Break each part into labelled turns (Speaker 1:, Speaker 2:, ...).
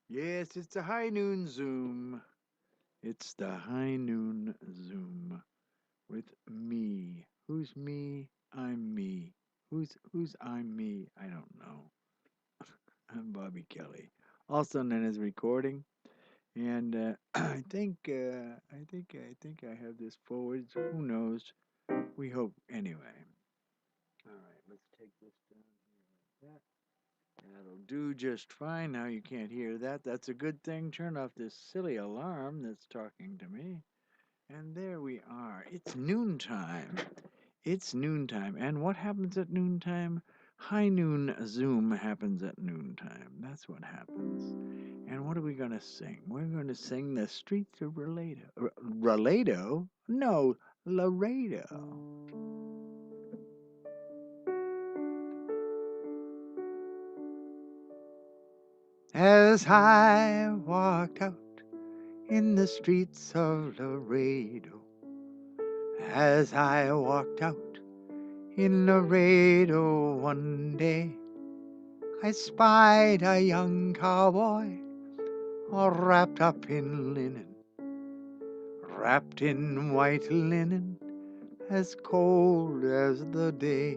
Speaker 1: Yes, it's the high noon Zoom. It's the high noon Zoom with me. Who's me? I'm me. Who's I'm me? I don't know. I'm Bobby Kelly, also known as Recording. And I think I have this forward. Who knows? We hope anyway. All right, let's take this down here like that. That'll do just fine. Now you can't hear that. That's a good thing. Turn off this silly alarm that's talking to me. And there we are. It's noontime. It's noontime. And what happens at noontime? High noon Zoom happens at noontime. That's what happens. And what are we going to sing? We're going to sing The Streets of Laredo. Laredo? No, Laredo. As I walked out in the streets of Laredo, as I walked out in Laredo one day, I spied a young cowboy all wrapped up in linen, wrapped in white linen, as cold as the day.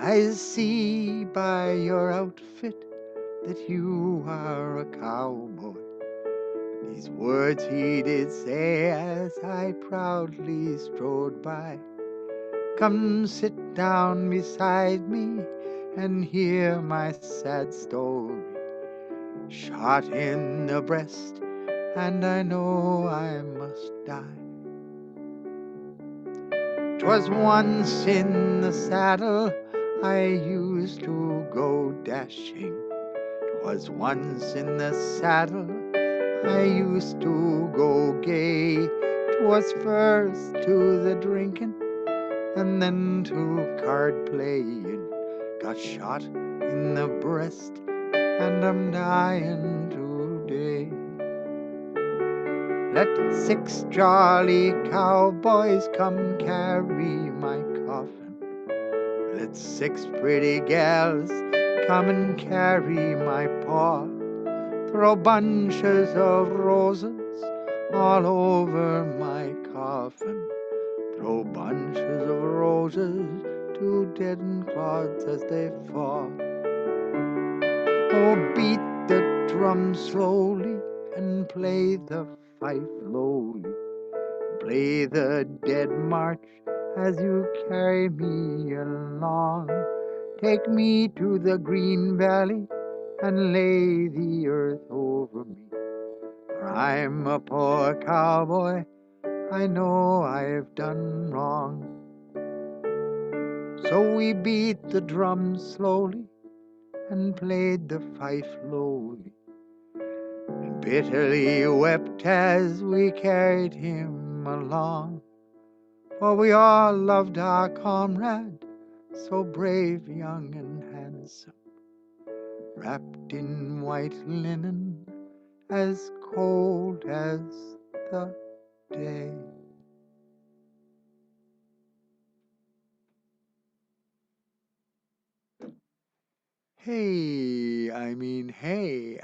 Speaker 1: I see by your outfit that you are a cowboy. These words he did say as I proudly strode by. Come sit down beside me and hear my sad story. Shot in the breast, and I know I must die. 'Twas once in the saddle I used to go dashing. 'Twas once in the saddle I used to go gay. 'Twas first to the drinking and then to card playing. Got shot in the breast and I'm dying today. Let 6 jolly cowboys come carry my coffin. Let 6 pretty gals come and carry my paw. Throw bunches of roses all over my coffin. Throw bunches of roses to deaden clods as they fall. Oh, beat the drum slowly and play the fife lowly. Play the dead march as you carry me along. Take me to the green valley and lay the earth over me. For I'm a poor cowboy, I know I've done wrong. So we beat the drum slowly and played the fife lowly, and bitterly wept as we carried him along. For we all loved our comrade, so brave, young, and handsome, wrapped in white linen, as cold as the day. Hey, ICJ.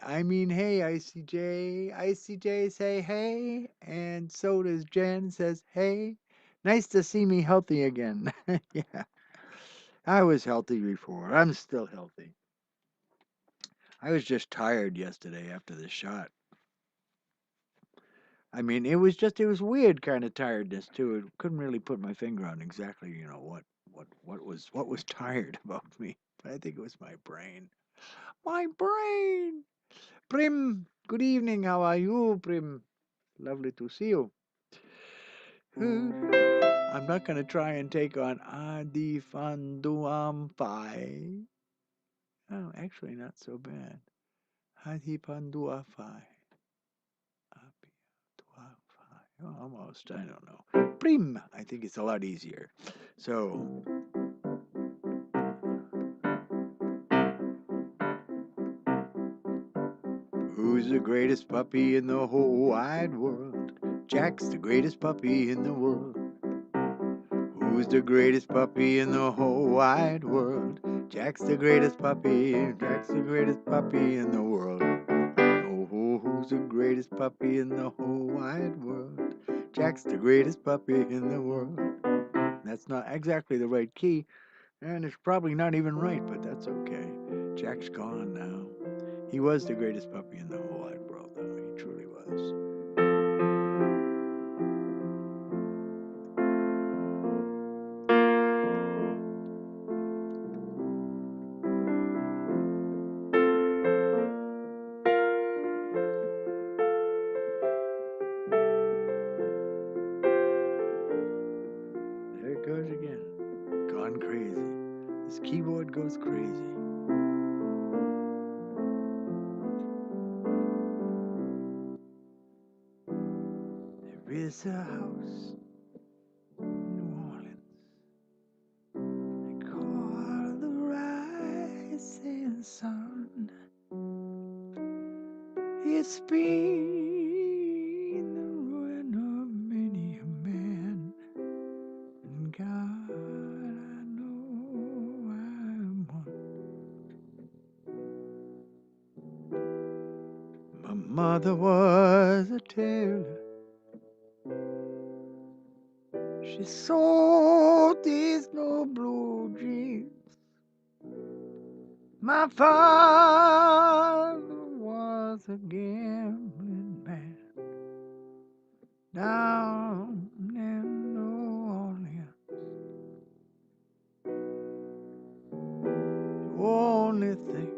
Speaker 1: ICJ say hey, and so does Jen says hey. Nice to see me healthy again. Yeah, I was healthy before. I'm still healthy. I was just tired yesterday after the shot. I mean, it was weird kind of tiredness too. It couldn't really put my finger on exactly, what was tired about me. But I think it was my brain. My brain. Prim, good evening. How are you, Prim? Lovely to see you. I'm not going to try and take on Adi Fanduampai. Oh, actually, not so bad. Adi Panduafai. Oh, almost. I don't know. Prim. I think it's a lot easier. So, who's the greatest puppy in the whole wide world? Jack's the greatest puppy in the world. Who's the greatest puppy in the whole wide world? Jack's the greatest puppy. Jack's the greatest puppy in the world. Oh, who's the greatest puppy in the whole wide world? Jack's the greatest puppy in the world. That's not exactly the right key, and it's probably not even right, but that's okay. Jack's gone now. He was the greatest puppy in the whole wide world, though. He truly was. There it goes again. Gone crazy. This keyboard goes crazy. There is a house in New Orleans. They call the rising sun. It's been the ruin of many a man. And God, I know I'm one. My mother was a tailor. She sold these no blue jeans. My father was a gambling man down in New Orleans. The only thing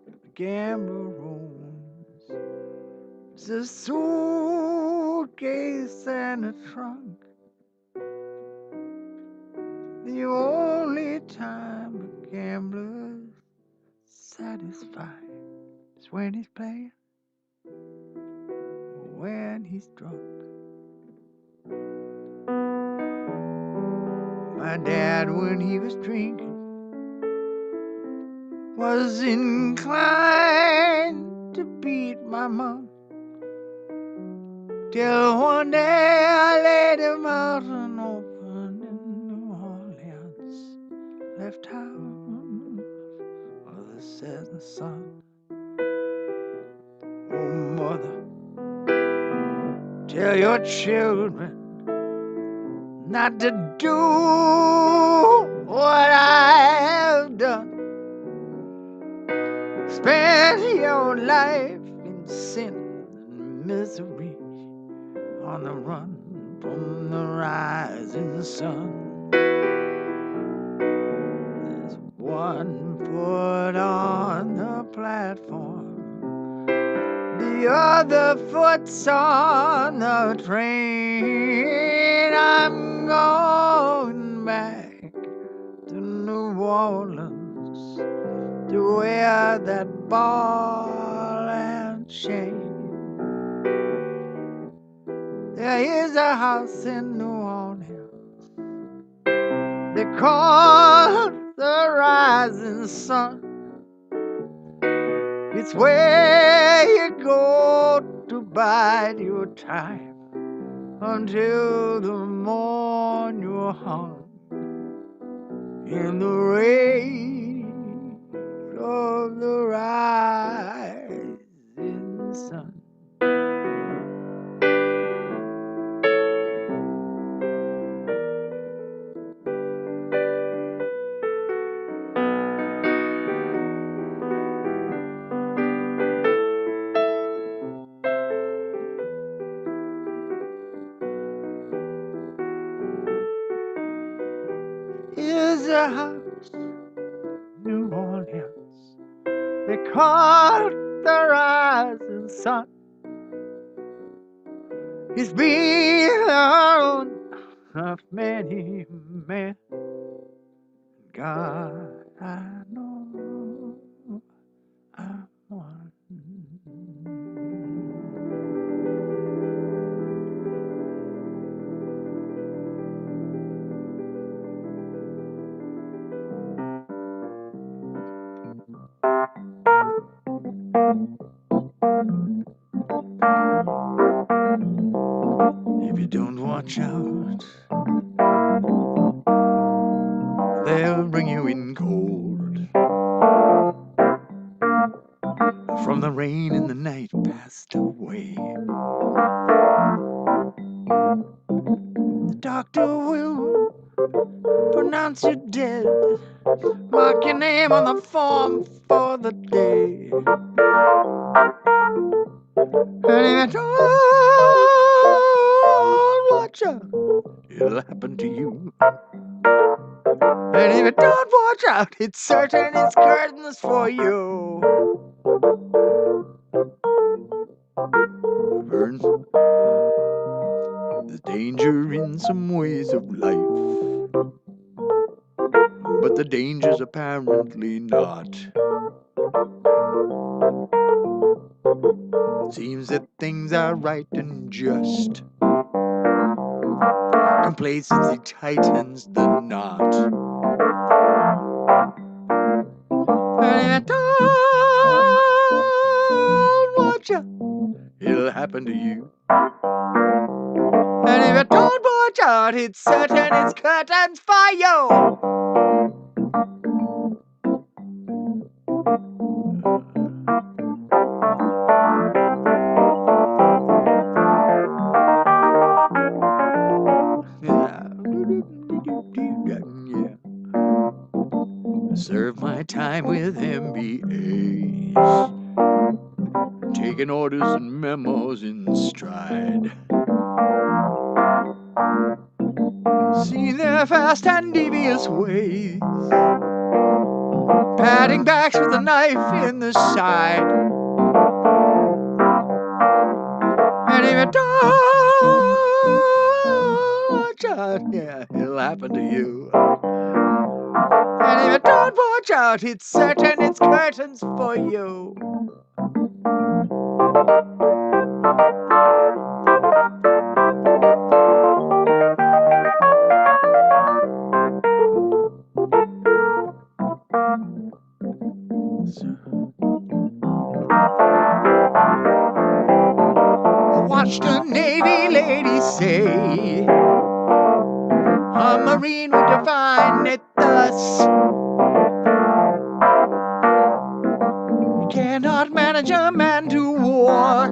Speaker 1: a gambler owns is a suitcase and a trunk. The only time a gambler's satisfied is when he's playing or when he's drunk. My dad, when he was drinking, was inclined to beat my mom. Till one day I laid him out and open in New Orleans, left town for the setting sun. Oh, mother, tell your children not to do what I have done. Spend your life in sin and misery, on the run from the rising sun. There's one foot on the platform, the other foot's on the train. I'm going back to New Orleans to wear that ball and chain. There is a house in New Orleans they call the rising sun. It's where you go to bide your time until the morn you're hung in the rays of the rising sun. Is a house, New Orleans, they call it the rising sun. It's been on of many men. God, I know I'm one. If you don't watch out, I'll bring you in cold. From the rain in the night passed away. The doctor will pronounce you dead. Mark your name on the form for the day. And if you don't watch out, it'll happen to you. And if you don't watch out, it's certain it's curtains for you. Burns. There's danger in some ways of life, but the danger's apparently not. It seems that things are right and just. Complacency tightens the knot. And don't watch out, it'll happen to you. And if you don't watch out, it's certain it's curtains for you. Yeah. Serve my time with MBAs, taking orders and memos in stride. See their fast and devious ways, patting backs with a knife in the side. And if you don't watch out, yeah, it'll happen to you. And if you don't watch out, it's certain it's curtains for you. I watched a Navy lady say, a Marine would define it thus: you cannot manage a man to war.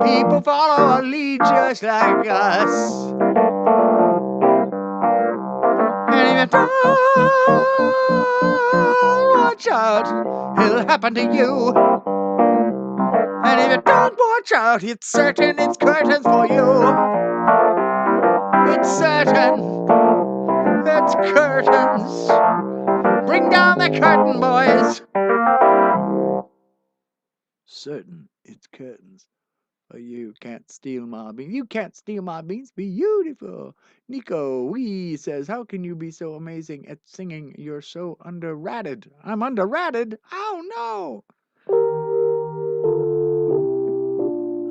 Speaker 1: People follow a lead just like us. And if you don't watch out, it'll happen to you. And if you don't watch out, it's certain it's curtains for you. It's certain it's curtains. Bring down the curtain, boys. Certain it's curtains for you. Can't steal my beans. You can't steal my beans. Beautiful. Nico Wee says, how can you be so amazing at singing? You're so underrated. I'm underrated? Oh no.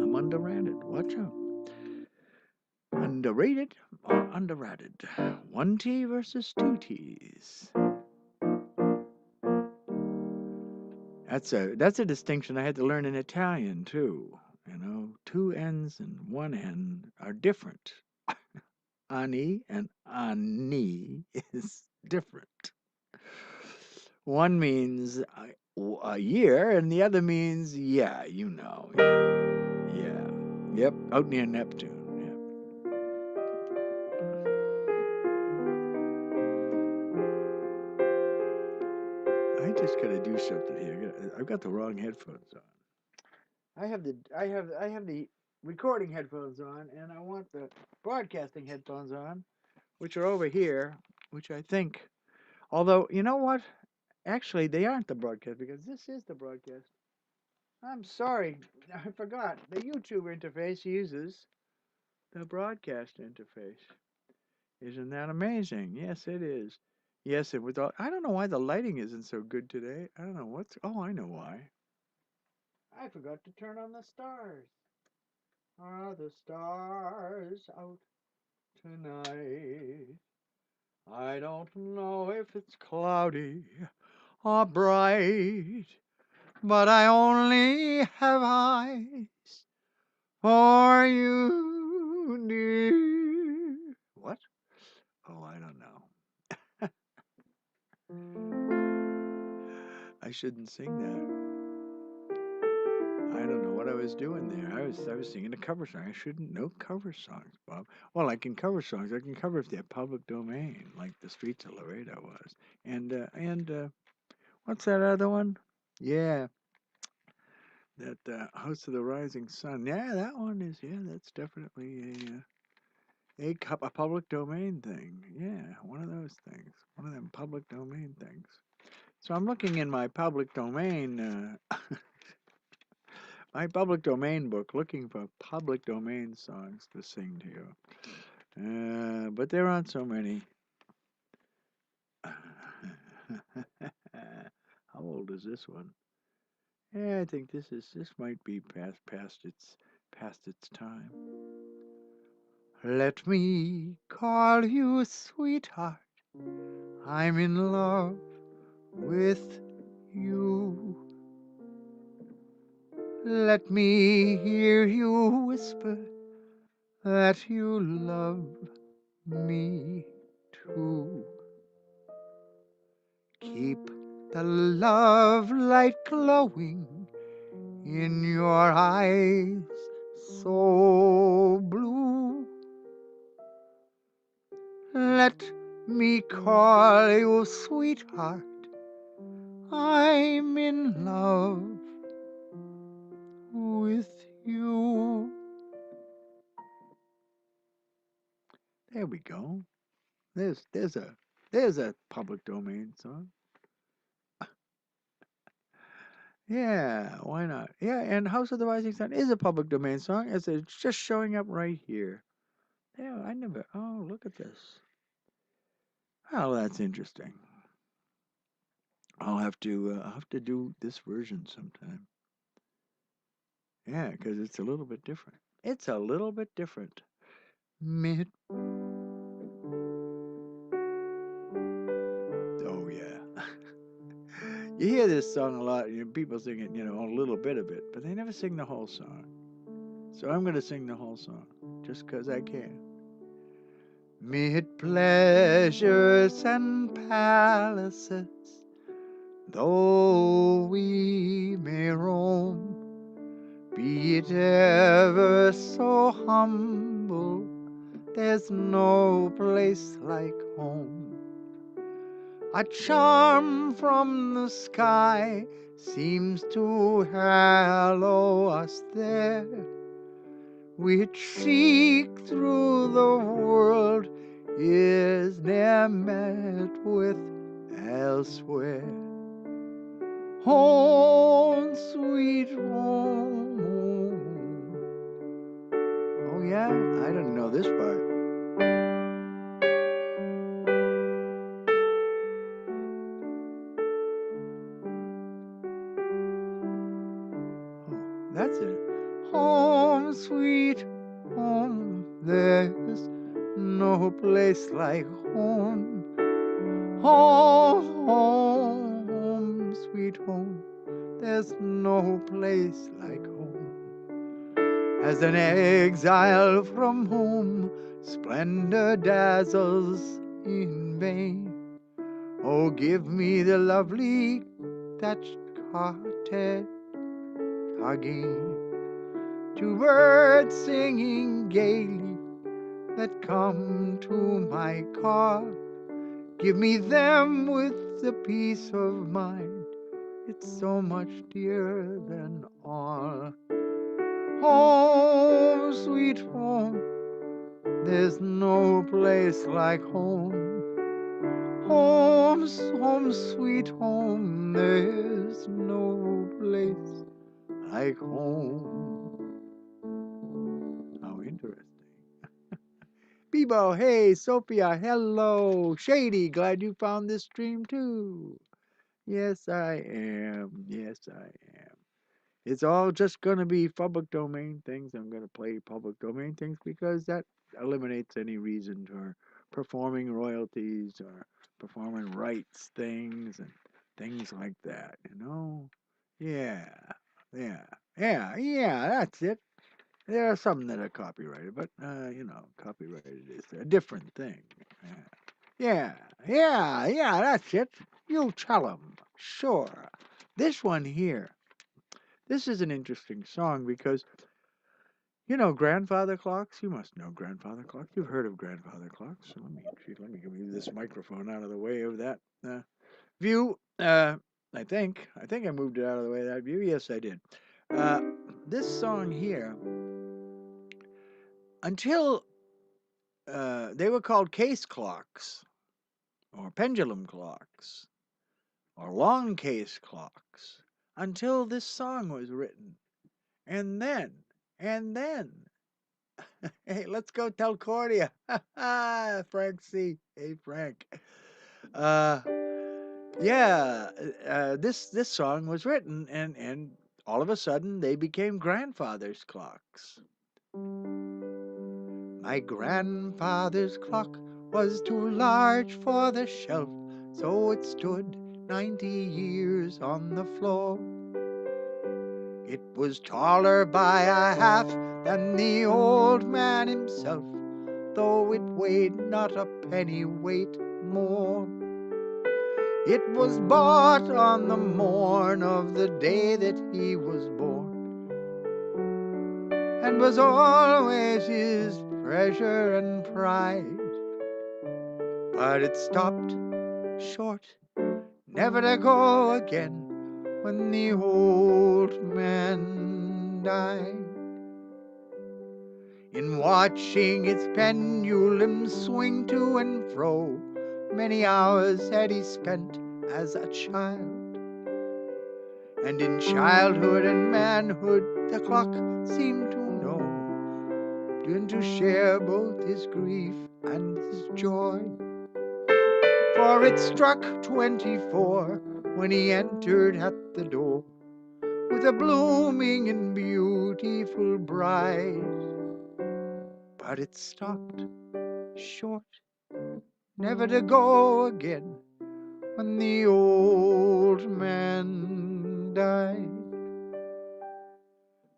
Speaker 1: I'm underrated. Watch out. Underrated or underrated? One T versus two T's. That's a distinction I had to learn in Italian too. You know, two N's and one N are different. Ani and ani is different. One means a year, and the other means yeah, you know. Yeah. Yep, out near Neptune. I just gotta do something here. I've got the wrong headphones on. I have the recording headphones on, and I want the broadcasting headphones on, which are over here, which I think. Although, you know what? Actually, they aren't the broadcast, because this is the broadcast. I'm sorry, I forgot. The YouTube interface uses the broadcast interface. Isn't that amazing? Yes, it is. Yes, it was all. I don't know why the lighting isn't so good today. I don't know what's. Oh, I know why. I forgot to turn on the stars. Are the stars out tonight? I don't know if it's cloudy or bright, but I only have eyes for you, dear. What? Oh, I don't know. I shouldn't sing that. I don't know what I was doing there. I was singing a cover song. I shouldn't know cover songs, Bob. Well, I can cover songs. I can cover if they're public domain, like the Streets of Laredo was. And what's that other one? Yeah, that House of the Rising Sun. Yeah, that one is. Yeah, that's definitely a public domain thing. Yeah, one of those things. One of them public domain things. So I'm looking in my public domain, my public domain book, looking for public domain songs to sing to you. But there aren't so many. How old is this one? Yeah, I think this might be past its time. Let me call you sweetheart. I'm in love with you. Let me hear you whisper that you love me too. Keep the love light glowing in your eyes so blue. Let me call you sweetheart. I'm in love with you. There we go. There's a public domain song. Yeah, why not? Yeah, and House of the Rising Sun is a public domain song. It's just showing up right here. Yeah, I never. Oh, look at this. Oh, that's interesting. I'll have to do this version sometime. Yeah, because it's a little bit different. It's a little bit different. Mid. Oh yeah. You hear this song a lot. People sing it, a little bit of it, but they never sing the whole song. So I'm gonna sing the whole song, just 'cause I can. Mid pleasures and palaces, though we may roam, be it ever so humble, there's no place like home. A charm from the sky seems to hallow us there, which seek through the world is ne'er met with elsewhere. Home, sweet home. Oh yeah, I didn't know this part. Oh, that's it. Home, sweet home. There's no place like home. Home, home, sweet home. There's no place like home. As an exile from home, splendor dazzles in vain. Oh, give me the lovely thatched cottage again. Two birds singing gaily that come to my call. Give me them with the peace of mind. It's so much dearer than all. Home, sweet home, there's no place like home. Home, home, sweet home, there's no place like home. How interesting. Bebo, hey, Sophia, hello. Shady, glad you found this stream too. Yes, I am. Yes, I am. It's all just going to be public domain things. I'm going to play public domain things because that eliminates any reason for performing royalties or performing rights things and things like that, Yeah, yeah, yeah, that's it. There are some that are copyrighted, but, copyrighted is a different thing. Yeah, yeah, yeah, that's it. You tell 'em. Sure. This one here, this is an interesting song because, you know, grandfather clocks. You must know grandfather clocks. You've heard of grandfather clocks. So let me move this microphone out of the way of that view. I think I moved it out of the way of that view. Yes, I did. Uh, this song here, until they were called case clocks or pendulum clocks or long case clocks, until this song was written. And then, and then, hey, let's go tell Cordia. Frank C. Hey, Frank. Uh, yeah, this song was written, and all of a sudden they became grandfather's clocks. My grandfather's clock was too large for the shelf, so it stood 90 years on the floor. It was taller by a half than the old man himself, though it weighed not a pennyweight more. It was bought on the morn of the day that he was born, and was always his treasure and pride. But it stopped short, never to go again, when the old man died. In watching its pendulum swing to and fro, many hours had he spent as a child. And in childhood and manhood the clock seemed to know, and to share both his grief and his joy. For it struck 24 when he entered at the door, with a blooming and beautiful bride. But it stopped short, never to go again, when the old man died.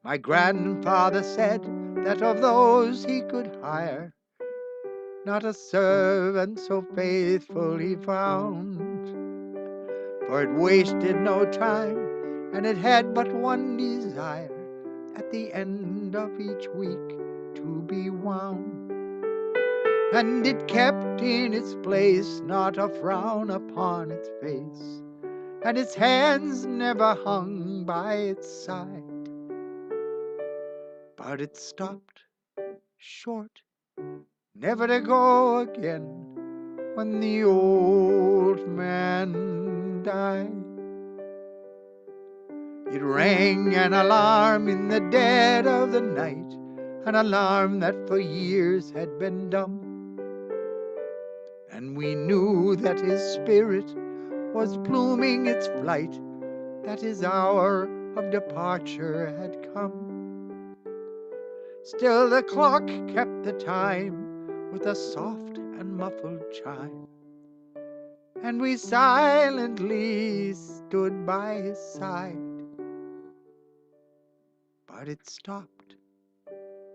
Speaker 1: My grandfather said that of those he could hire, not a servant so faithful he found. For it wasted no time, and it had but one desire, at the end of each week to be wound. And it kept in its place not a frown upon its face, and its hands never hung by its side. But it stopped short, never to go again, when the old man died. It rang an alarm in the dead of the night, an alarm that for years had been dumb. And we knew that his spirit was pluming its flight, that his hour of departure had come. Still the clock kept the time with a soft and muffled chime, and we silently stood by his side. But it stopped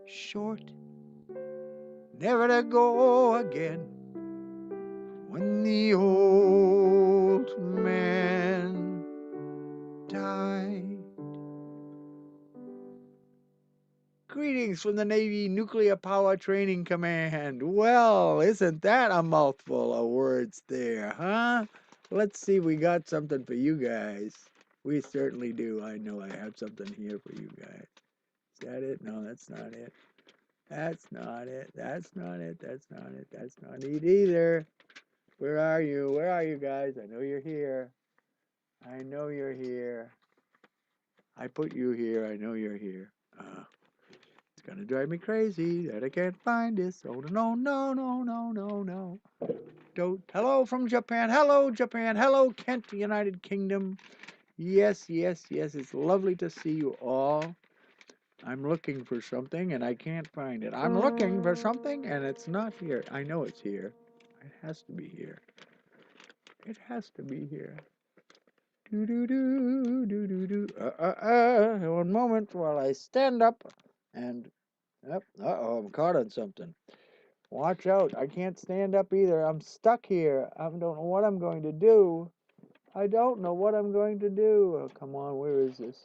Speaker 1: short, never to go again, when the old man died. Greetings from the Navy Nuclear Power Training Command. Well, isn't that a mouthful of words there, huh? Let's see, we got something for you guys. We certainly do. I know I have something here for you guys. Is that it? No, that's not it. That's not it. That's not it. That's not it. That's not it either. Where are you? Where are you guys? I know you're here. I know you're here. I put you here. I know you're here. It's gonna drive me crazy that I can't find this. Oh no, no, no, no, no, no. Don't. Hello from Japan. Hello, Japan. Hello, Kent, United Kingdom. Yes, yes, yes. It's lovely to see you all. I'm looking for something and I can't find it. I'm looking for something and it's not here. I know it's here. It has to be here. It has to be here. Do do do do do do. One moment while I stand up and. Uh-oh, I'm caught on something. Watch out. I can't stand up either. I'm stuck here. I don't know what I'm going to do. I don't know what I'm going to do. Oh, come on, where is this?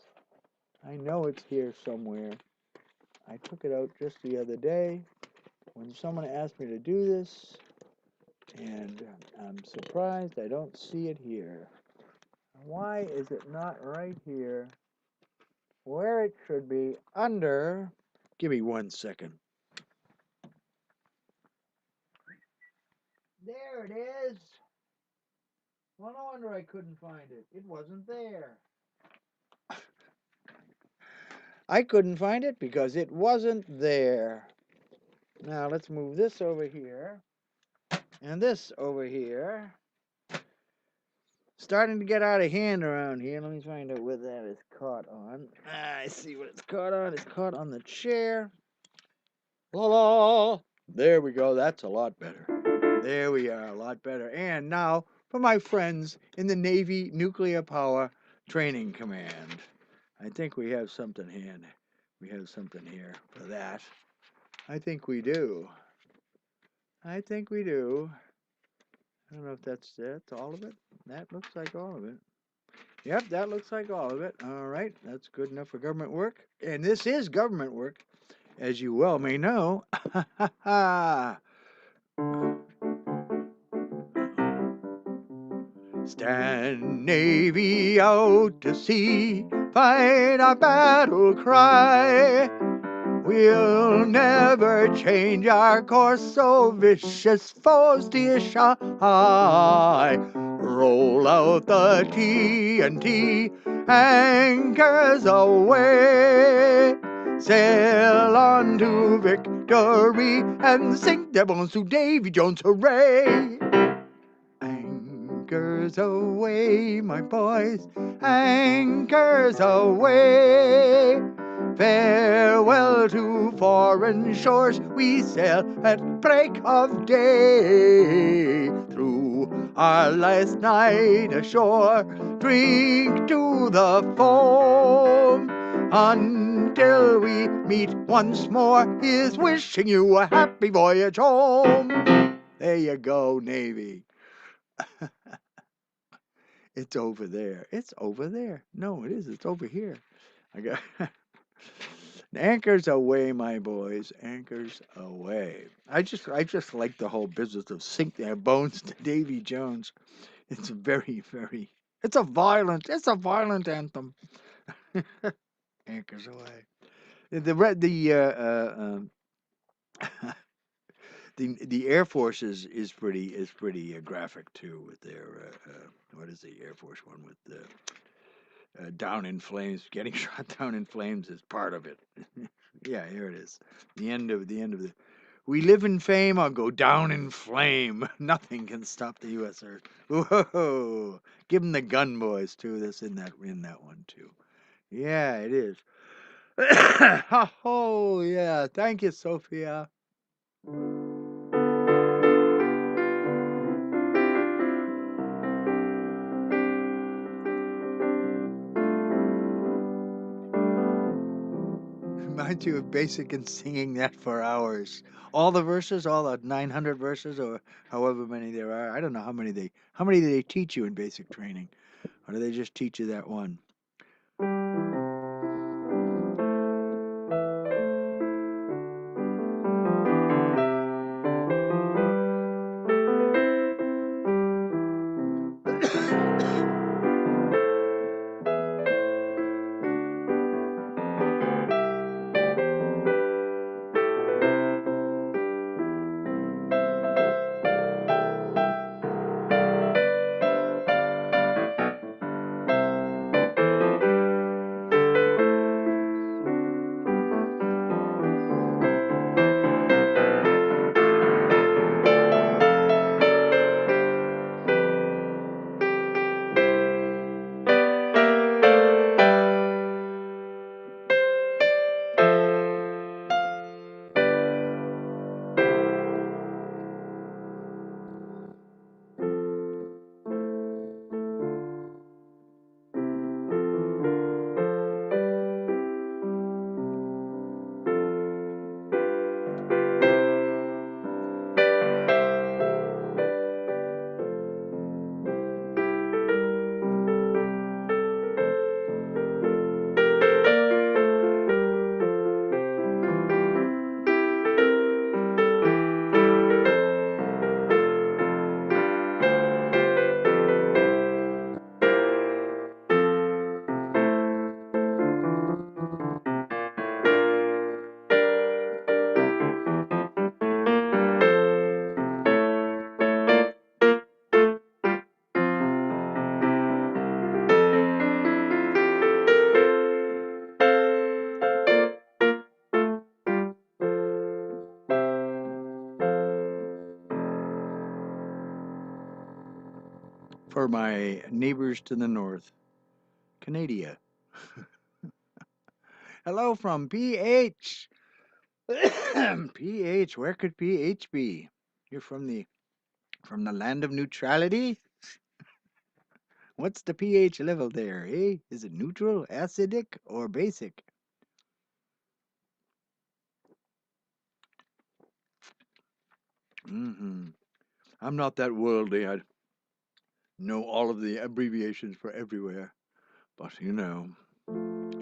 Speaker 1: I know it's here somewhere. I took it out just the other day when someone asked me to do this, and I'm surprised I don't see it here. Why is it not right here where it should be under? Give me 1 second. There it is. Well, no wonder I couldn't find it. It wasn't there. I couldn't find it because it wasn't there. Now let's move this over here and this over here. Starting to get out of hand around here. Let me find out what that is caught on. I see what it's caught on. It's caught on the chair. La la. There we go. That's a lot better. There we are. A lot better. And now for my friends in the Navy Nuclear Power Training Command. I think we have something here. We have something here for that. I think we do. I think we do. I don't know if that's all of it. That looks like all of it. Yep, that looks like all of it. All right, that's good enough for government work. And this is government work, as you well may know. Stand Navy out to sea, fight our battle cry. We'll never change our course, so vicious foes steer shy. Roll out the TNT, anchors away. Sail on to victory and sink their bones to Davy Jones, hooray! Anchors away, my boys, anchors away. Farewell to foreign shores, we sail at break of day. Through our last night ashore, drink to the foam. Until we meet once more, is wishing you a happy voyage home. There you go, Navy. It's over there. It's over there. No, it is. It's over here. I got anchors away, my boys. Anchors away. I just like the whole business of sink their bones to Davy Jones. It's it's a violent anthem. Anchors away. The Air Force is pretty graphic too with their what is the Air Force one with the down in flames, getting shot down in flames is part of it. Yeah, here it is. The end of the. We live in fame or go down in flame. Nothing can stop the U.S. Earth. Whoa! Give them the gun, boys, too. That's in that one too. Yeah, it is. Oh yeah, thank you, Sophia. Mind you of basic and singing that for hours. All the verses, all the 900 verses, or however many there are. I don't know how many do they teach you in basic training, or do they just teach you that one? for my neighbors to the north, Canada. Hello from PH. PH, where could PH be? You're from the land of neutrality? What's the pH level there, eh? Is it neutral, acidic, or basic? Hmm. I'm not that worldly. I know all of the abbreviations for everywhere. But,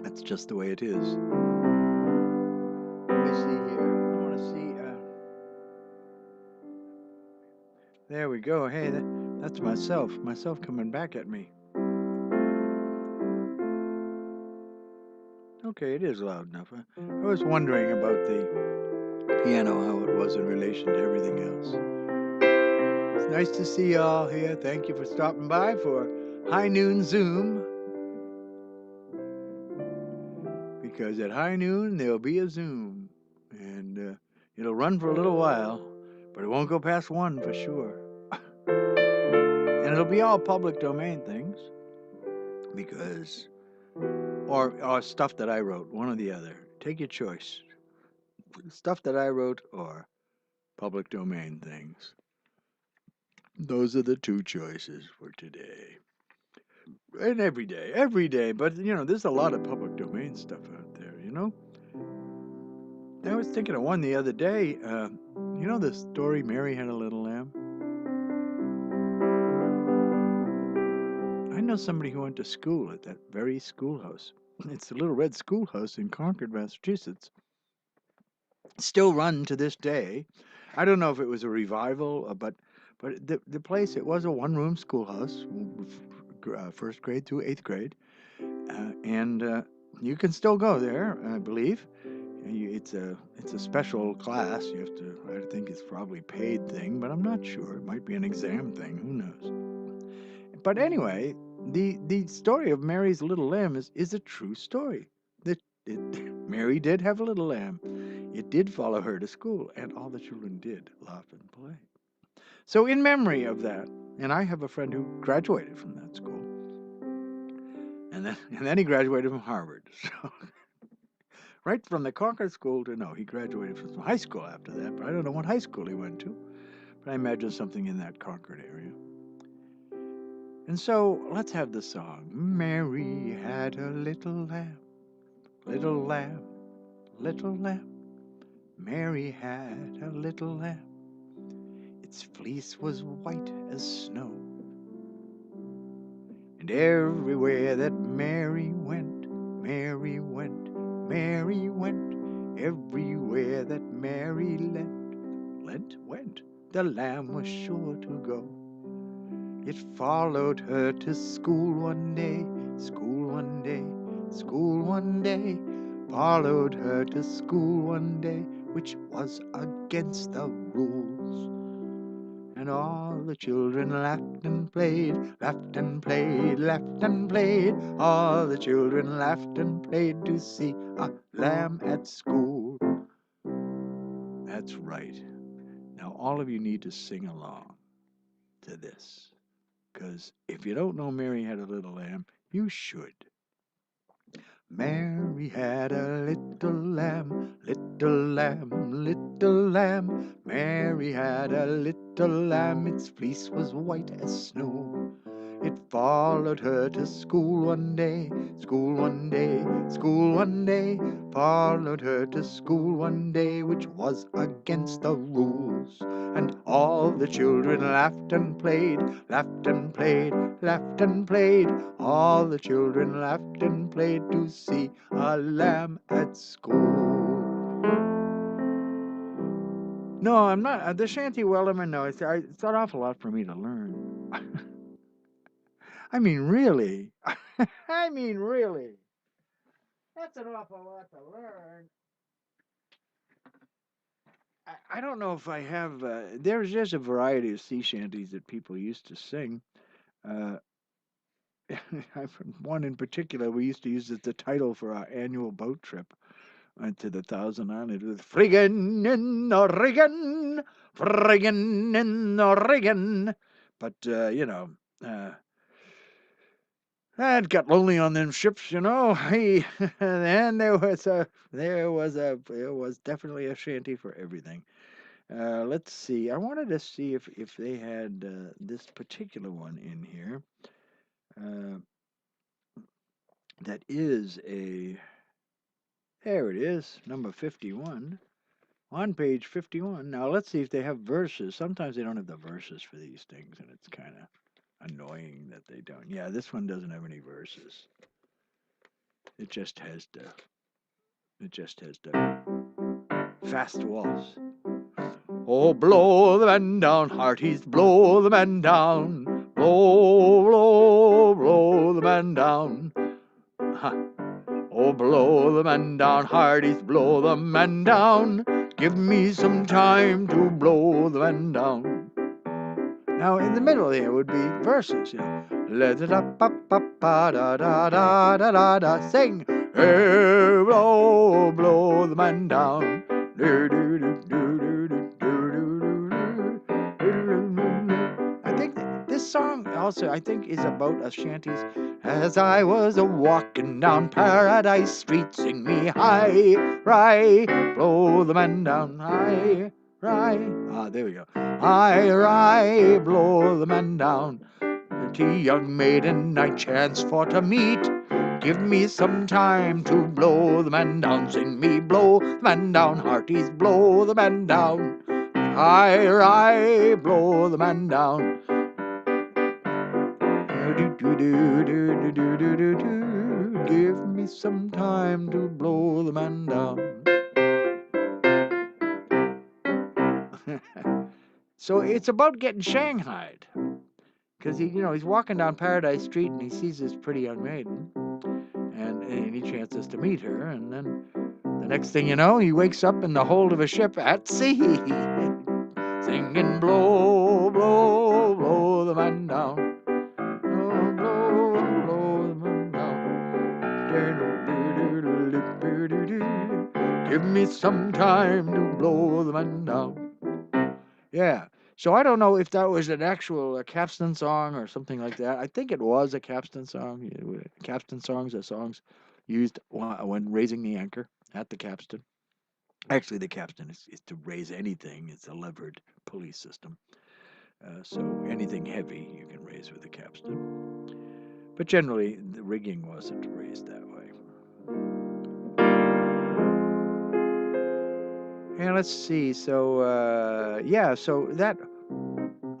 Speaker 1: that's just the way it is. Let me see here. I want to see. There we go. Hey, that's myself. Myself coming back at me. Okay, it is loud enough. I was wondering about the piano, how it was in relation to everything else. It's nice to see you all here. Thank you for stopping by for High Noon Zoom. Because at high noon, there'll be a Zoom. And it'll run for a little while, but it won't go past 1 for sure. And it'll be all public domain things. Because, or stuff that I wrote, one or the other. Take your choice. Stuff that I wrote or public domain things. Those are the two choices for today. And every day. But, there's a lot of public domain stuff out there. I was thinking of one the other day. The story Mary Had a Little Lamb? I know somebody who went to school at that very schoolhouse. It's the Little Red Schoolhouse in Concord, Massachusetts. Still run to this day. I don't know if it was a revival, but the place, it was a one-room schoolhouse, first grade through 8th grade, and you can still go there, I believe. It's a special class. You have to. I think it's probably a paid thing, but I'm not sure. It might be an exam thing. Who knows? But anyway, the story of Mary's little lamb is a true story. Mary did have a little lamb. It did follow her to school, and all the children did laugh and play. So in memory of that, and I have a friend who graduated from that school, and then he graduated from Harvard. So right from the Concord School he graduated from high school after that, but I don't know what high school he went to. But I imagine something in that Concord area. And so let's have the song. Mary had a little lamb, little lamb, little lamb. Mary had a little lamb. Its fleece was white as snow. And everywhere that Mary went, Mary went, Mary went. Everywhere that Mary went, the lamb was sure to go. It followed her to school one day, school one day, school one day. Followed her to school one day, which was against the rules. And all the children laughed and played, laughed and played, laughed and played. All the children laughed and played to see a lamb at school. That's right. Now all of you need to sing along to this. Because if you don't know Mary Had a Little Lamb, you should. Mary had a little lamb, little lamb, little lamb. Mary had a little lamb, its fleece was white as snow. It followed her to school one day, school one day, school one day. Followed her to school one day, which was against the rules. And all the children laughed and played, laughed and played, laughed and played. All the children laughed and played to see a lamb at school. No, I'm not. The Shanty Wellerman, no, it's an awful lot for me to learn. I mean, really. I mean, really. That's an awful lot to learn. I don't know if I have. There's just a variety of sea shanties that people used to sing. Uh, one in particular we used to use as the title for our annual boat trip to the Thousand Islands. With friggin' in the riggin', friggin' in the riggin'. But, It got lonely on them ships, you know. Hey, and there was definitely a shanty for everything. Let's see. I wanted to see if they had this particular one in here. Uh, that is a. There it is, number 51. On page 51. Now let's see if they have verses. Sometimes they don't have the verses for these things, and it's kind of annoying that they don't. Yeah, this one doesn't have any verses. It just has the fast waltz. Oh, blow the man down, hearties, blow the man down. Blow, blow, blow the man down. Ha. Oh, blow the man down, hearties, blow the man down. Give me some time to blow the man down. Now, in the middle there would be verses, you know. Let it up, da da da da da da. Sing, hey, blow, blow the man down. Do do do do do do do do do. I think this song also, I think, is about us shanties. As I was a walking down Paradise Street, sing me high, rye, blow the man down, high, rye. Ah, there we go. High, rye, blow the man down. Pretty young maiden I chance for to meet. Give me some time to blow the man down. Sing me blow the man down, hearties, blow the man down. High, rye, blow the man down. Give me some time to blow the man down. So it's about getting shanghaied. Because he's walking down Paradise Street and he sees this pretty young maiden, and he chances to meet her, and then the next thing you know, he wakes up in the hold of a ship at sea, singing blow, blow, blow the man down. Oh, blow, blow the man down. Give me some time to blow the man down. Yeah. So I don't know if that was an actual capstan song or something like that. I think it was a capstan song. Capstan songs are songs used when raising the anchor at the capstan. Actually, the capstan is to raise anything. It's a levered pulley system. So anything heavy you can raise with a capstan. But generally, the rigging wasn't raised that way. And let's see. So, yeah, so that.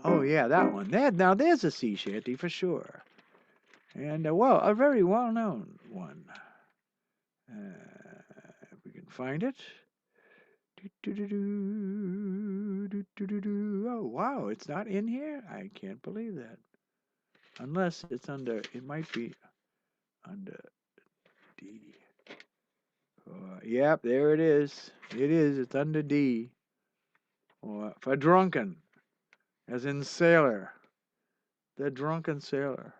Speaker 1: Oh, yeah, that one. Now, there's a sea shanty for sure. And, a very well-known one. If we can find it. Oh, wow, it's not in here? I can't believe that. Unless it's under, it might be under D. Yep, there it is. It is, it's under D. For drunken, as in sailor. The Drunken Sailor.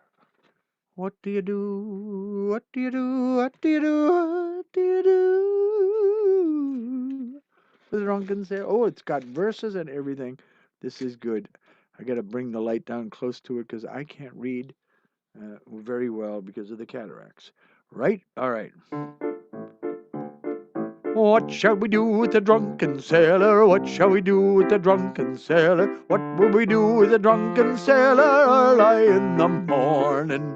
Speaker 1: What do you do? What do you do? What do you do? What do you do? The Drunken Sailor. Oh, it's got verses and everything. This is good. I got to bring the light down close to it because I can't read very well because of the cataracts. Right? All right. What shall we do with the drunken sailor? What shall we do with the drunken sailor? What will we do with the drunken sailor early in the morning?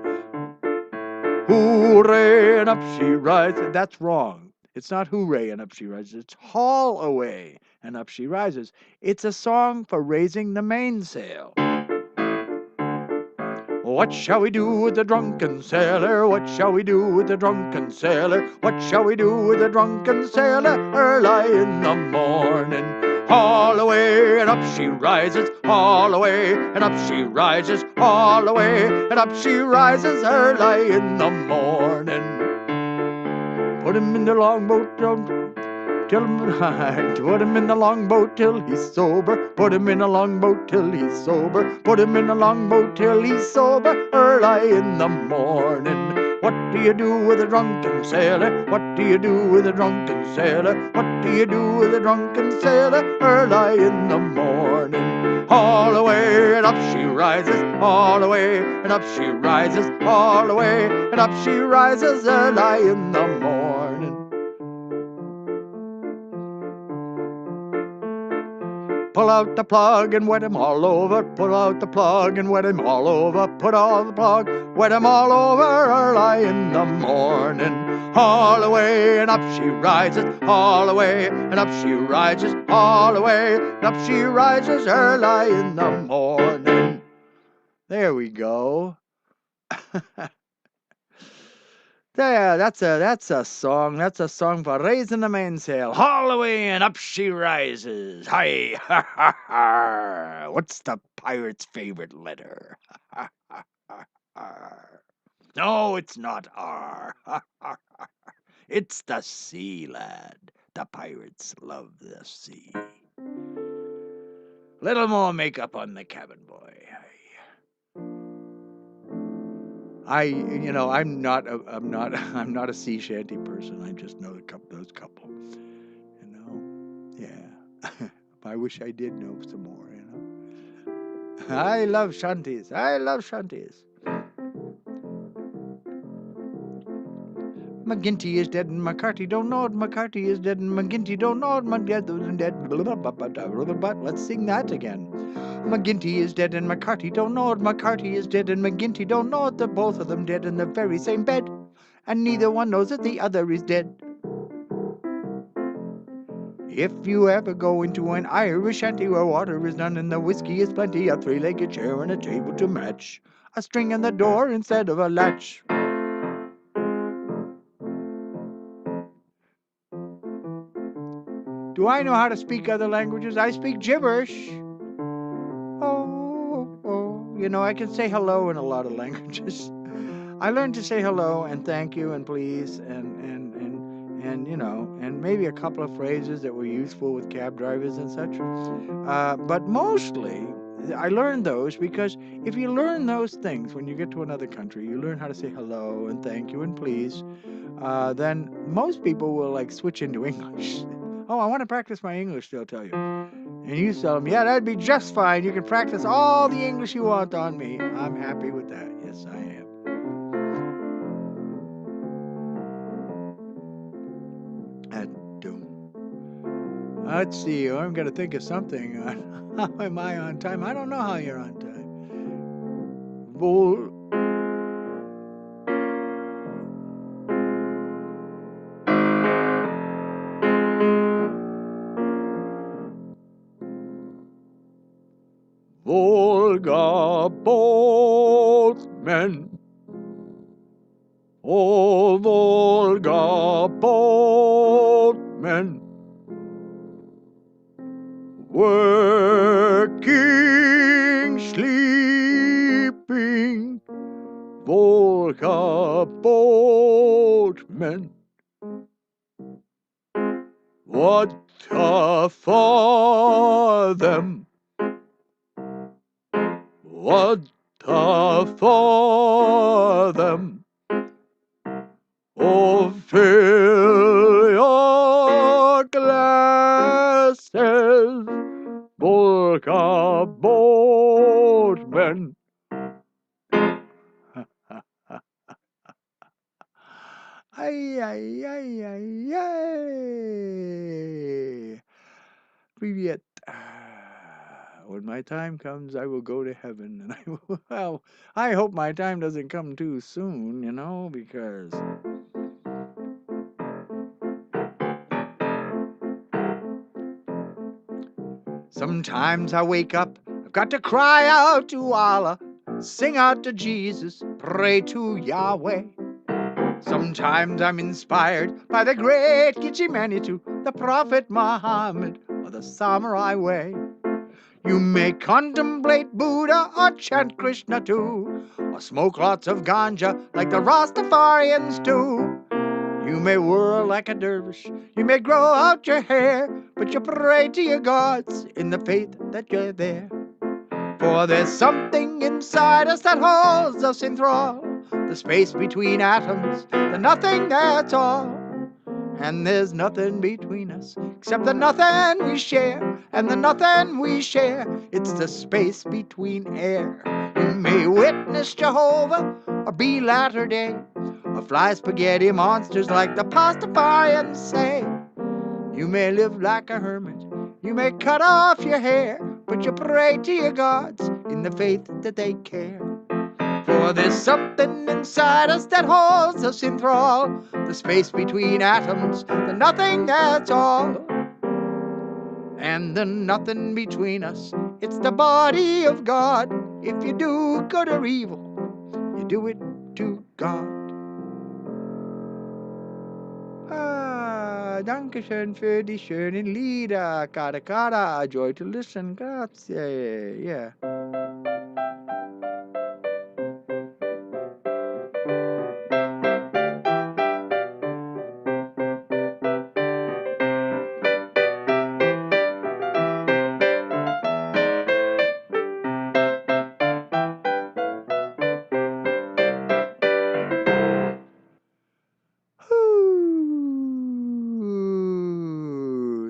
Speaker 1: Hooray, and up she rises. That's wrong. It's not hooray and up she rises. It's haul away and up she rises. It's a song for raising the mainsail. What shall we do with the drunken sailor? What shall we do with the drunken sailor? What shall we do with the drunken sailor early in the morning? Haul away and up she rises, haul away and up she rises, haul away and up she rises early in the morning. Put him in the longboat, till put him in the longboat till he's sober. Put him in a longboat till he's sober. Put him in a longboat till he's sober early in the morning. What do you do with a drunken sailor? What do you do with a drunken sailor? What do you do with a drunken sailor early in the morning? all the way, and up she rises, all the way, and up she rises, all the way, and up she rises early in the morning. Pull out the plug and wet him all over. Pull out the plug and wet him all over. Put out the plug, wet him all over early in the morning. All the way and up she rises, all the way and up she rises, all the way and up she rises early in the morning. There we go. There, that's a song. That's a song for raising the mainsail. All the way and up she rises. Hi, ha, ha, ha. What's the pirate's favorite letter? Ha, ha, ha, ha. No, it's not R. Ha, ha, ha. It's the C, lad. The pirates love the sea. Little more makeup on the cabin boy. I'm not a sea shanty person. I just know those couple. Yeah. I wish I did know some more. I love shanties. McGinty is dead and McCarty don't know it. McCarty is dead and McGinty don't know it. McGinty is dead. But let's sing that again. McGinty is dead and McCarty don't know it. McCarty is dead and McGinty don't know it. They're both of them dead in the very same bed, and neither one knows that the other is dead. If you ever go into an Irish shanty where water is none and the whiskey is plenty, a three-legged chair and a table to match, a string in the door instead of a latch. Do I know how to speak other languages? I speak gibberish. I can say hello in a lot of languages. I learned to say hello and thank you and please and maybe a couple of phrases that were useful with cab drivers and such. But mostly, I learned those because if you learn those things when you get to another country, you learn how to say hello and thank you and please, then most people will switch into English. Oh, I want to practice my English, they'll tell you. And you tell them, yeah, that'd be just fine. You can practice all the English you want on me. I'm happy with that. Yes, I am. Let's see. I'm going to think of something. How am I on time? I don't know how you're on time. Volga boatmen. Oh, Volga boatmen. Working, sleeping, Volga boatmen. What for them? What for them? Oh, fill your glasses, Volga boatmen. Ay, ay, ay, ay, ay. Привет. When my time comes, I will go to heaven, and I hope my time doesn't come too soon, because sometimes I wake up, I've got to cry out to Allah, sing out to Jesus, pray to Yahweh. Sometimes I'm inspired by the great Gitche Manitou, the Prophet Muhammad, or the Samurai Way. You may contemplate Buddha or chant Krishna too, or smoke lots of ganja like the Rastafarians do. You may whirl like a dervish, you may grow out your hair, but you pray to your gods in the faith that you're there. For there's something inside us that holds us in thrall, the space between atoms, the nothing that's all. And there's nothing between us except the nothing we share, and the nothing we share, it's the space between air. You may witness Jehovah or be Latter-day, or fly spaghetti monsters like the Pastafarians say. You may live like a hermit, you may cut off your hair, but you pray to your gods in the faith that they care. For there's something inside us that holds us in thrall, the space between atoms, the nothing that's all. And the nothing between us, it's the body of God. If you do good or evil, you do it to God. Dankeschön für die schönen Lieder. Cara, cara, joy to listen. Grazie. Yeah.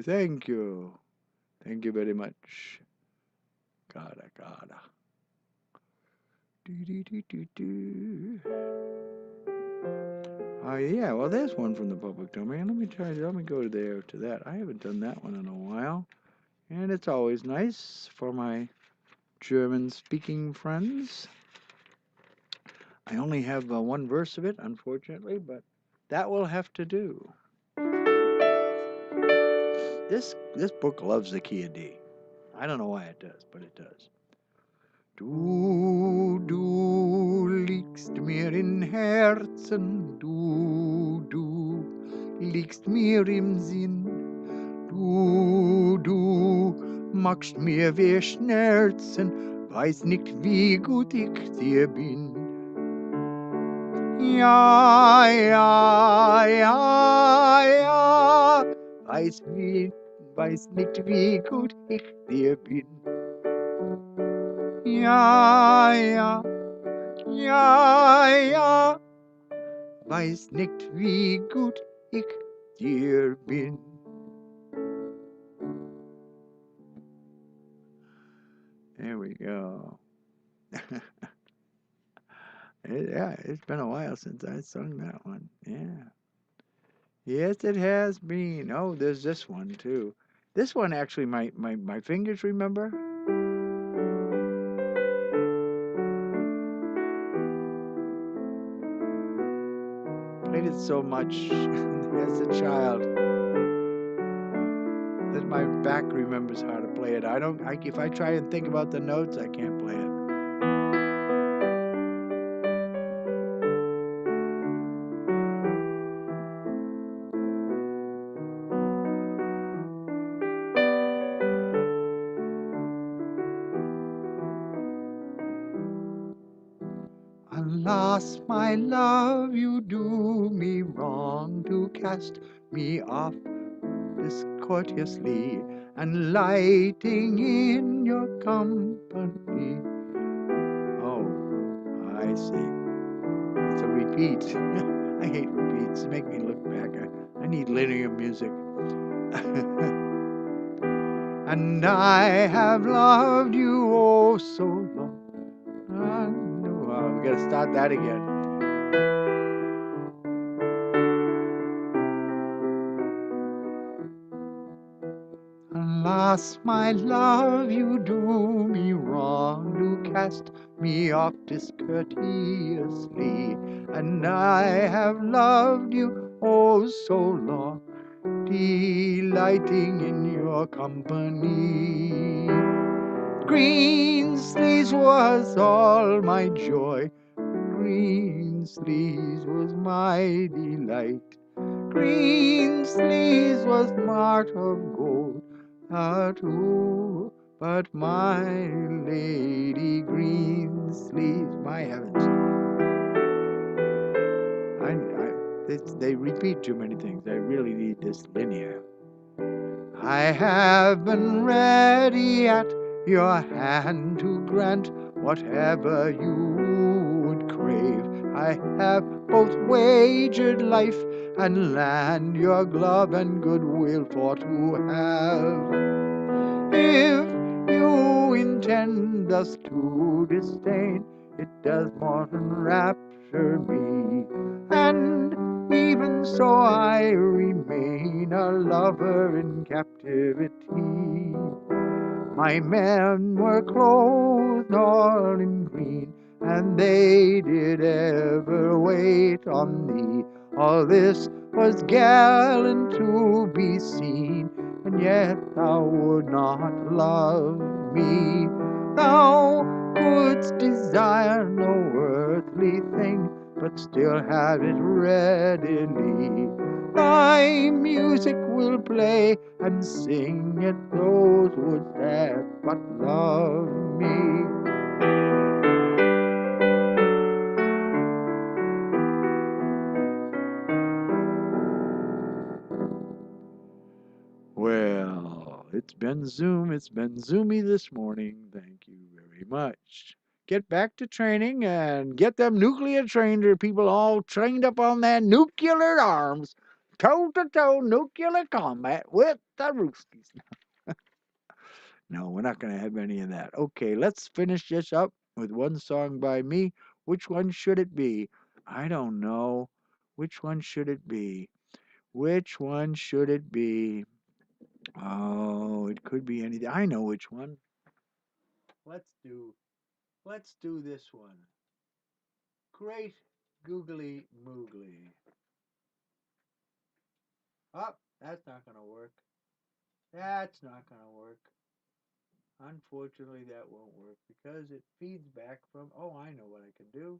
Speaker 1: Thank you. Thank you very much. Cara, cara. Oh yeah, well there's one from the public domain. Let me go there to that. I haven't done that one in a while. And it's always nice for my German speaking friends. I only have one verse of it, unfortunately, but that will have to do. This book loves the key of D. I don't know why it does, but it does. Du liegst mir in Herzen, du liegst mir im Sinn, du magst mir weh Schmerzen, weiß nicht wie gut ich dir bin. Ja, weiß nicht wie gut ich dir bin. Ja, weiß nicht wie gut ich dir bin. There we go. Yeah, it's been a while since I sung that one. Yeah. Yes, it has been. Oh, there's this one too. This one actually my fingers remember. Played it so much as a child that my back remembers how to play it. If I try and think about the notes, I can't play it. Alas, my love, you do me wrong to cast me off discourteously and lighting in your company. Oh, I see. It's a repeat. I hate repeats. They make me look back. I need linear music. And I have loved you oh so long. We gotta start that again. Alas, my love, you do me wrong to cast me off discourteously, and I have loved you oh so long, delighting in your company. Green sleeves was all my joy, green sleeves was my delight. Green sleeves was mart of gold, too, but my lady green sleeves, my heavens. They repeat too many things. I really need this linear. I have been ready at your hand to grant whatever you would crave. I have both wagered life and land, your glove and goodwill for to have. If you intend thus to disdain, it does more than rapture me. And even so I remain a lover in captivity. My men were clothed all in green, and they did ever wait on thee. All this was gallant to be seen, and yet thou would not love me. Thou couldst desire no earthly thing, but still have it readily. Thy music will play and sing, yet those would that but love me. Well, it's been zoomy this morning. Thank you very much. Get back to training and get them nuclear trained people all trained up on their nuclear arms. Toe-to-toe nuclear combat with the Rooskies. No, we're not going to have any of that. Okay, let's finish this up with one song by me. Which one should it be? I don't know. Which one should it be? Which one should it be? Oh, it could be anything. I know which one. Let's do let's do this one. Great Googly Moogly. Oh, that's not gonna work. That's not gonna work. Unfortunately, that won't work because it feeds back from. Oh, I know what I can do.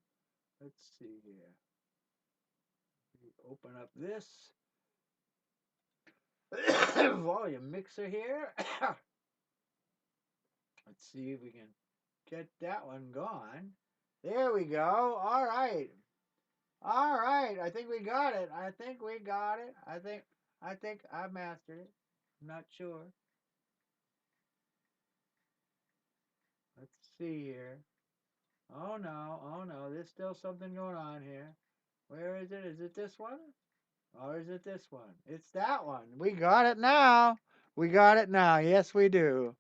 Speaker 1: Let's see here. Open up this volume mixer here. Let's see if we can get that one gone. There we go. All right. All right. I think we got it. I think we got it. I think I mastered it. I'm not sure. Let's see here. Oh no. Oh no. There's still something going on here. Where is it? Is it this one? Or is it this one? It's that one. We got it now. We got it now. Yes, we do.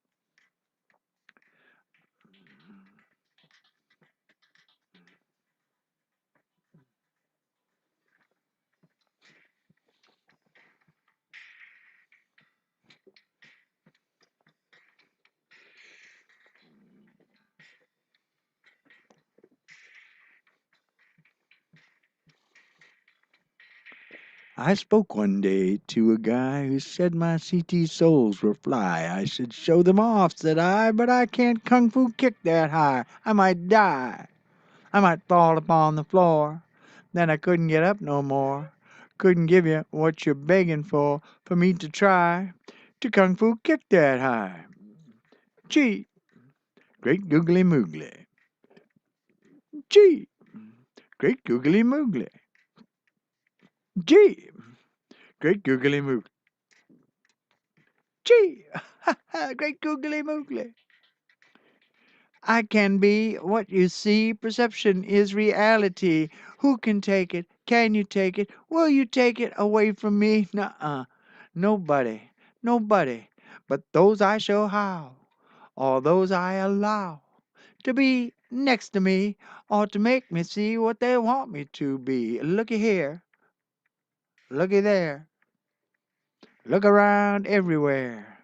Speaker 1: I spoke one day to a guy who said my CT soles were fly. I should show them off, said I, but I can't kung fu kick that high. I might die. I might fall upon the floor. Then I couldn't get up no more. Couldn't give you what you're begging for me to try to kung fu kick that high. Gee, great googly moogly. Gee, great googly moogly. Gee, great googly moogly. Gee, great googly moogly. I can be what you see. Perception is reality. Who can take it? Can you take it? Will you take it away from me? Nuh-uh. Nobody. Nobody. But those I show how, or those I allow to be next to me, or to make me see what they want me to be. Looky here. Looky there. Look around everywhere.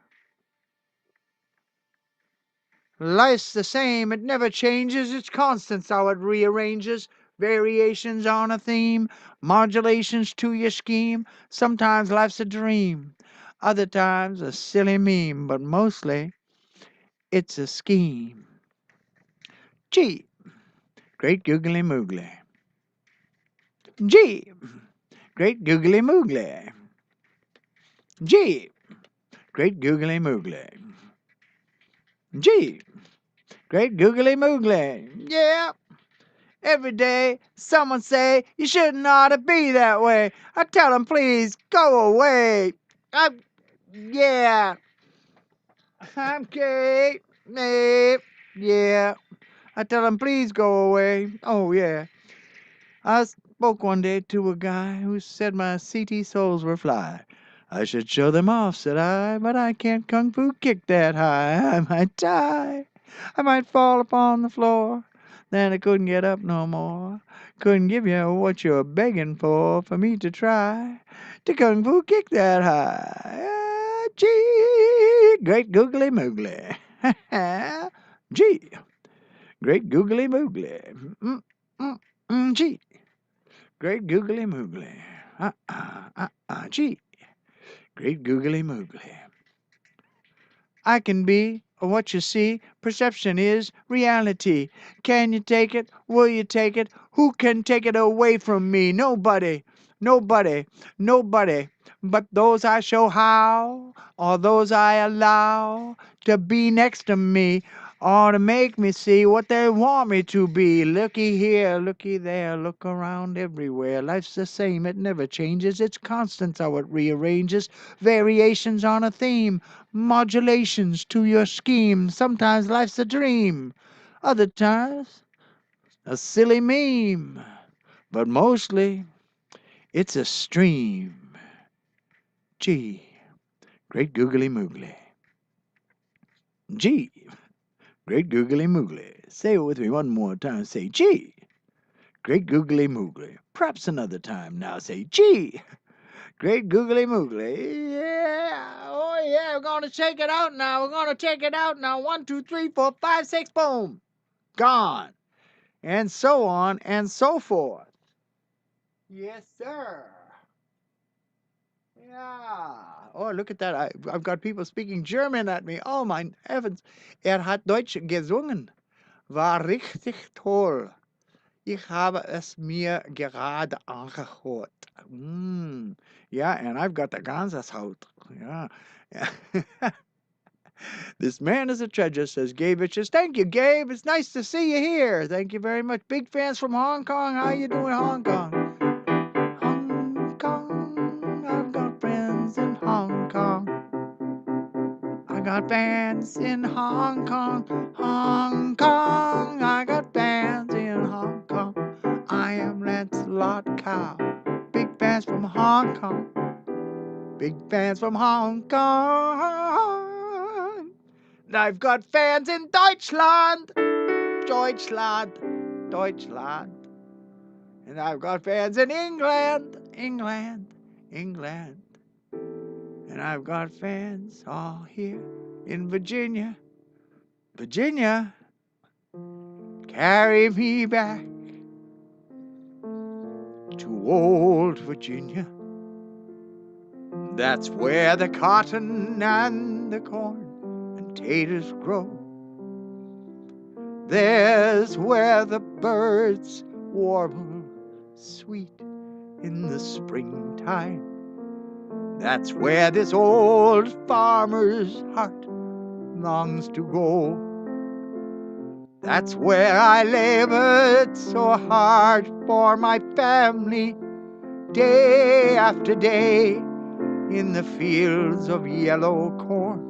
Speaker 1: Life's the same, it never changes, it's constant how it rearranges. Variations on a theme, modulations to your scheme. Sometimes life's a dream, other times a silly meme, but mostly it's a scheme. Gee, great googly moogly. Gee, great googly moogly. Gee, great googly moogly. Gee, great googly moogly. Yeah. Every day, someone say you shouldn't ought to be that way. I tell them, please go away. Yeah, I'm gay. Yeah. I tell them, please go away. Oh, yeah. I spoke one day to a guy who said my CT soles were fly. I should show them off, said I, but I can't kung fu kick that high. I might die. I might fall upon the floor. Then I couldn't get up no more. Couldn't give you what you're begging for me to try. To kung fu kick that high. Ah, gee, great googly moogly. Gee, great googly moogly. Gee, great googly moogly. Gee. Great googly moogly. I can be what you see. Perception is reality. Can you take it? Will you take it? Who can take it away from me? Nobody. Nobody. Nobody. But those I show how, or those I allow to be next to me, or to make me see what they want me to be. Looky here, looky there, look around everywhere. Life's the same, it never changes. It's constant how it rearranges. Variations on a theme, modulations to your scheme. Sometimes life's a dream, other times a silly meme. But mostly it's a stream. Gee, great googly moogly. Gee, great googly moogly. Say it with me one more time. Say, gee, great googly moogly. Perhaps another time now. Say, gee, great googly moogly. Yeah. Oh, yeah. We're going to check it out now. We're going to check it out now. 1, 2, 3, 4, 5, 6. Boom. Gone. And so on and so forth. Yes, sir. Yeah. Oh, look at that. I've got people speaking German at me. Oh, mein heavens. Hat Deutsch gesungen. War richtig toll. Ich habe es mir gerade angehört. Yeah, and I've got the Ganzeshaut. Yeah. This man is a treasure, says Gabe Itches. Thank you, Gabe. It's nice to see you here. Thank you very much. Big fans from Hong Kong. How you doing, Hong Kong? Hong Kong. I've got friends in Hong Kong. I got fans in Hong Kong. Hong Kong. I got fans in Hong Kong. I am Lancelot Cow. Big fans from Hong Kong. Big fans from Hong Kong. And I've got fans in Deutschland. Deutschland. Deutschland. And I've got fans in England. England. England. And I've got fans all here in Virginia. Virginia. Carry me back to old Virginia. That's where the cotton and the corn and taters grow. There's where the birds warble sweet in the springtime. That's where this old farmer's heart longs to go. That's where I labored so hard for my family, day after day, in the fields of yellow corn.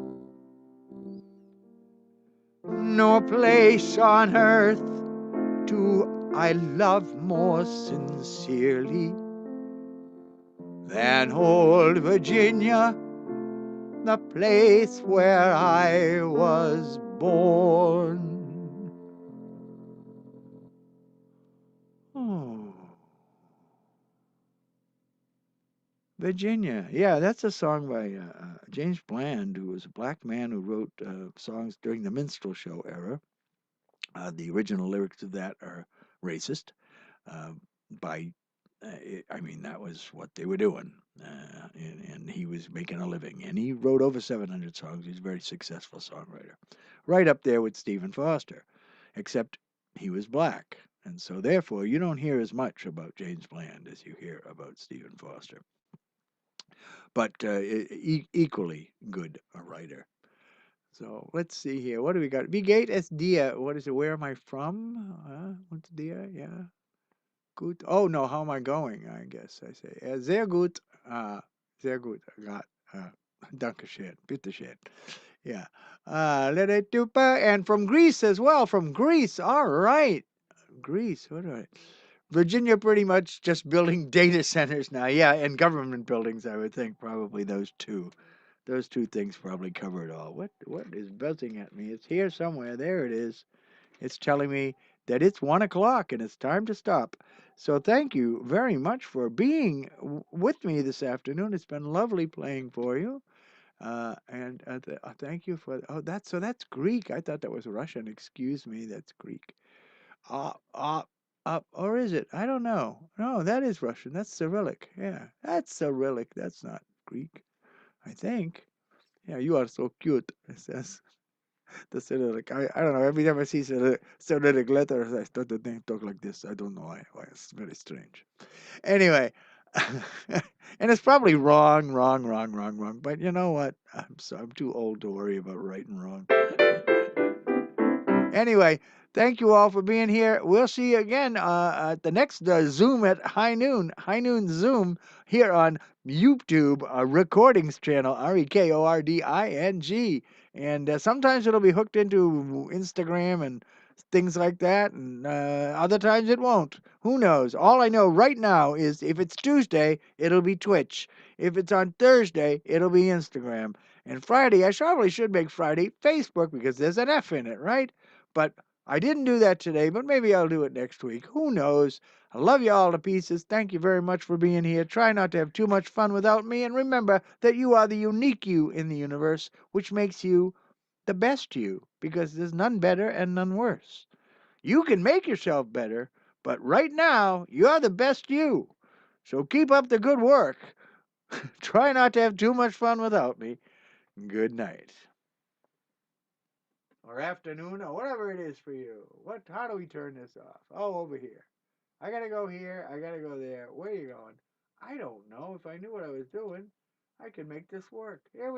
Speaker 1: No place on earth do I love more sincerely than old Virginia, the place where I was born. Oh, Virginia. Yeah, that's a song by James Bland, who was a black man who wrote songs during the minstrel show era. The original lyrics of that are racist. Uh, by, I mean, that was what they were doing. And he was making a living. And he wrote over 700 songs. He's a very successful songwriter. Right up there with Stephen Foster, except he was black. And so, therefore, you don't hear as much about James Bland as you hear about Stephen Foster. But equally good a writer. So let's see here. What do we got? Vigate es dia. What is it? Where am I from? What's dia? Yeah. Good. Oh no, how am I going? I guess I say. Sehr gut. Sehr gut. Got. Dankeschön. Bitteschön. Yeah. And from Greece as well. From Greece. All right. Greece. What do I? Virginia pretty much just building data centers now. Yeah, and government buildings, I would think, probably those two. Those two things probably cover it all. What is buzzing at me? It's here somewhere. There it is. It's telling me that it's 1 o'clock and it's time to stop. So thank you very much for being with me this afternoon. It's been lovely playing for you. And thank you for that's Greek. I thought that was Russian. Excuse me, that's Greek. Uh, uh, or is it? I don't know. No, that is Russian. That's Cyrillic. Yeah, that's Cyrillic. That's not Greek. I think. Yeah, you are so cute. It says the Cyrillic. I don't know. Every time I see Cyrillic letters, I start to talk like this. I don't know why. It's very strange. Anyway, and it's probably wrong. But you know what? I'm too old to worry about right and wrong. Anyway, thank you all for being here. We'll see you again at the next Zoom at high noon Zoom here on YouTube Recordings channel, Rekording. And sometimes it'll be hooked into Instagram and things like that, and other times it won't. Who knows? All I know right now is if it's Tuesday, it'll be Twitch. If it's on Thursday, it'll be Instagram. And Friday, I probably should make Friday Facebook because there's an F in it, right? But I didn't do that today, but maybe I'll do it next week. Who knows? I love you all to pieces. Thank you very much for being here. Try not to have too much fun without me. And remember that you are the unique you in the universe, which makes you the best you, because there's none better and none worse. You can make yourself better, but right now, you're the best you. So keep up the good work. Try not to have too much fun without me. Good night. Or afternoon, or whatever it is for you. How do we turn this off? Oh, over here. I gotta go here, I gotta go there. Where are you going? I don't know. If I knew what I was doing, I could make this work. Here we